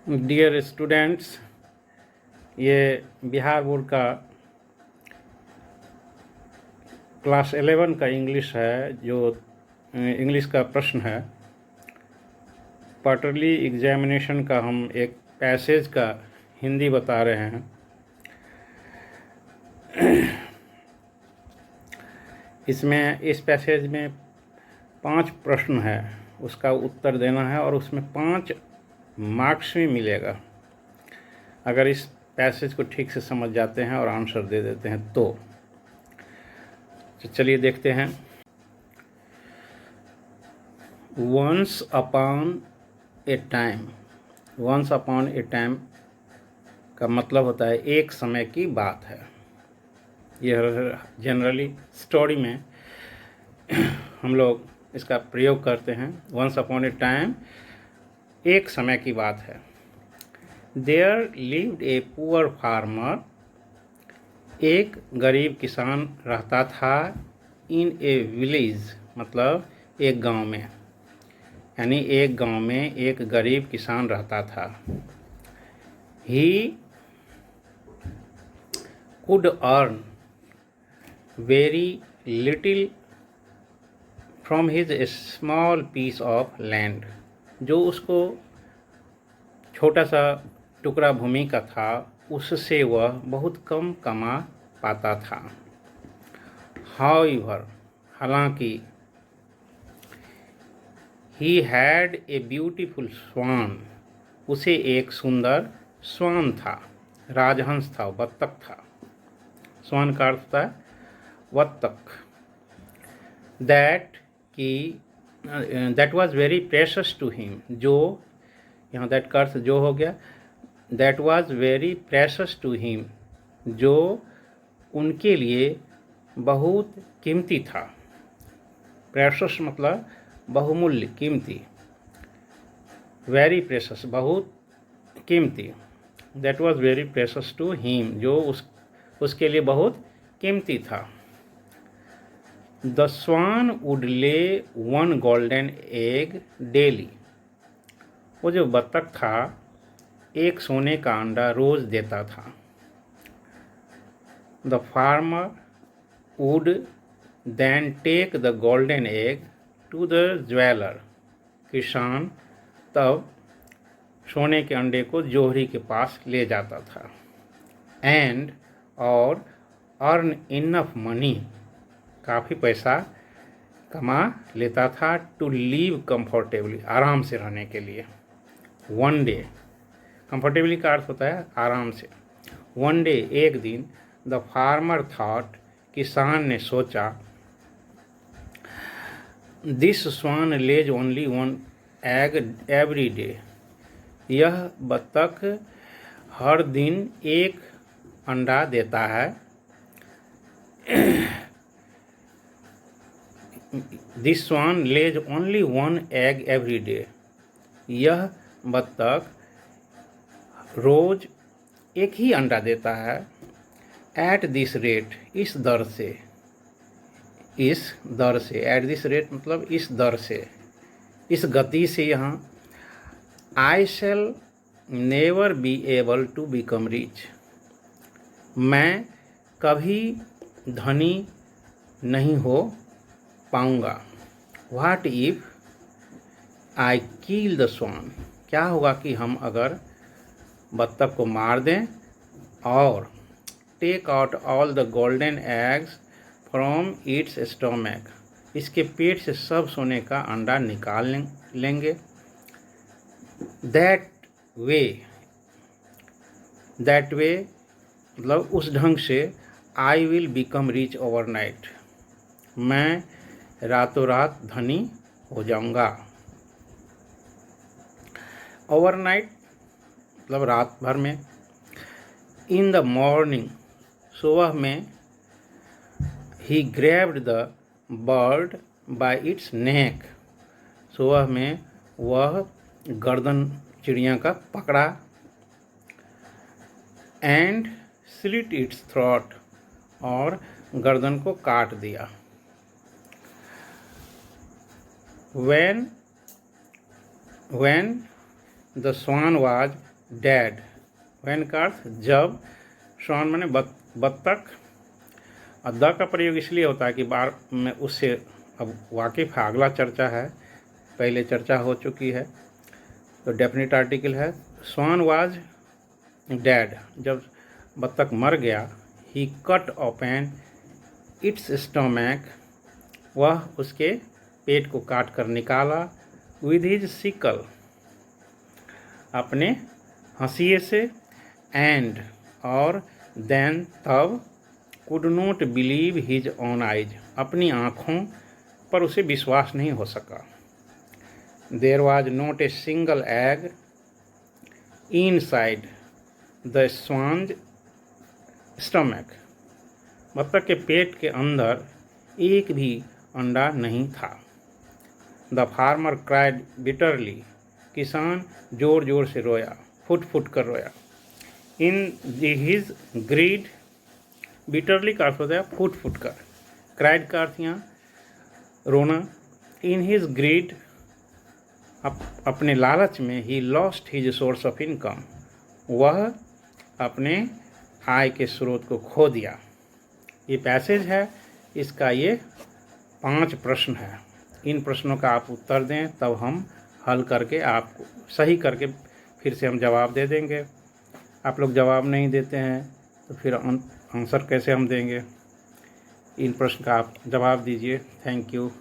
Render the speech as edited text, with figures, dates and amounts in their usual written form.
Dear students, ये Bihar board का class 11 का इंग्लिश है, जो इंग्लिश का प्रश्न है। क्वार्टरली एग्जामिनेशन का हम एक पैसेज का हिंदी बता रहे हैं। इसमें इस पैसेज में 5 प्रश्न है, उसका उत्तर देना है और उसमें 5 मार्क्स भी मिलेगा अगर इस पैसेज को ठीक से समझ जाते हैं और आंसर दे देते हैं तो चलिए देखते हैं। Once upon a time. Once upon a time का मतलब होता है एक समय की बात है। यह जनरली स्टोरी में हम लोग इसका प्रयोग करते हैं। वंस अपॉन ए टाइम एक समय की बात है। There lived a poor farmer. एक गरीब किसान रहता था इन ए विलेज, मतलब एक गांव में, यानी एक गांव में एक गरीब किसान रहता था। He could earn very little from his small piece of land. जो उसको छोटा सा टुकड़ा भूमि का था, उससे वह बहुत कम कमा पाता था। हाउएवर, हालांकि, ही हैड ए ब्यूटीफुल स्वान, उसे एक सुंदर स्वान था, राजहंस था, बत्तख था। स्वान का अर्थ था बत्तख। That was very precious to him, जो यहाँ दैट का अर्थ जो हो गया। That was very precious to him, जो उनके लिए बहुत कीमती था। प्रेशस मतलब बहुमूल्य, कीमती। वेरी प्रेशस, बहुत कीमती। That was very precious to him, जो उसके लिए बहुत कीमती था। द स्वान वुड ले 1 गोल्डन एग डेली। वो जो बत्तख था एक सोने का अंडा रोज देता था। The farmer would then take the golden egg to the jeweller. किसान तब सोने के अंडे को जोहरी के पास ले जाता था। एंड और अर्न इनफ मनी, काफ़ी पैसा कमा लेता था। टू लीव कंफर्टेबली, आराम से रहने के लिए। वन डे, कंफर्टेबली का अर्थ होता है आराम से। वन डे, एक दिन, द फार्मर थॉट, किसान ने सोचा, this swan lays only 1 egg every day. यह बत्तख हर दिन एक अंडा देता है। This swan lays only 1 egg every day. यह बत्तख रोज एक ही अंडा देता है। एट दिस रेट, इस दर से। इस दर से, एट दिस रेट मतलब इस दर से, इस गति से। यहाँ I shall never be able to become rich, मैं कभी धनी नहीं हो पाऊँगा। What if I kill the swan, क्या होगा कि हम अगर बत्तख को मार दें और take out all the golden eggs from its stomach, इसके पेट से सब सोने का अंडा निकाल लेंगे। दैट वे मतलब उस ढंग से, I will become rich overnight, मैं रातों रात धनी हो जाऊंगा। ओवरनाइट मतलब रात भर में। इन द मॉर्निंग, सुबह में, he grabbed the bird by its neck, सुबह में वह गर्दन चिड़िया का पकड़ा। एंड स्लिट इट्स थ्रोट, और गर्दन को काट दिया। when the swan was dad, when का अर्थ जब, स्वान माने बत्तख, और द का प्रयोग इसलिए होता है कि बार में उससे अब वाकिफ है, अगला चर्चा है, पहले चर्चा हो चुकी है, तो डेफिनेट आर्टिकल है। स्वान वाज डैड, जब बत्तख मर गया, ही कट ओपन इट्स स्टोमैक, वह उसके पेट को काट कर निकाला, विद हिज सिकल, अपने हंसिए से, एंड और, देन तब, could not believe his own eyes, अपनी आँखों पर उसे विश्वास नहीं हो सका। There was not a single egg inside the swan's stomach, बत्तख के पेट के अंदर एक भी अंडा नहीं था। द फार्मर क्राइड बिटरली, किसान जोर जोर से रोया, फुट फुट कर रोया। इन हिज ग्रीड, बिटरली का अर्थ होता है फुट फुट कर, क्राइड का अर्थ यहाँ रोना। इन हिज ग्रीड, अपने लालच में, he lost his source of income, वह अपने आय के स्रोत को खो दिया। ये पैसेज है, इसका ये 5 प्रश्न है। इन प्रश्नों का आप उत्तर दें, तब हम हल करके आपको सही करके फिर से हम जवाब दे देंगे। आप लोग जवाब नहीं देते हैं तो फिर आंसर कैसे हम देंगे? इन प्रश्न का आप जवाब दीजिए। Thank you.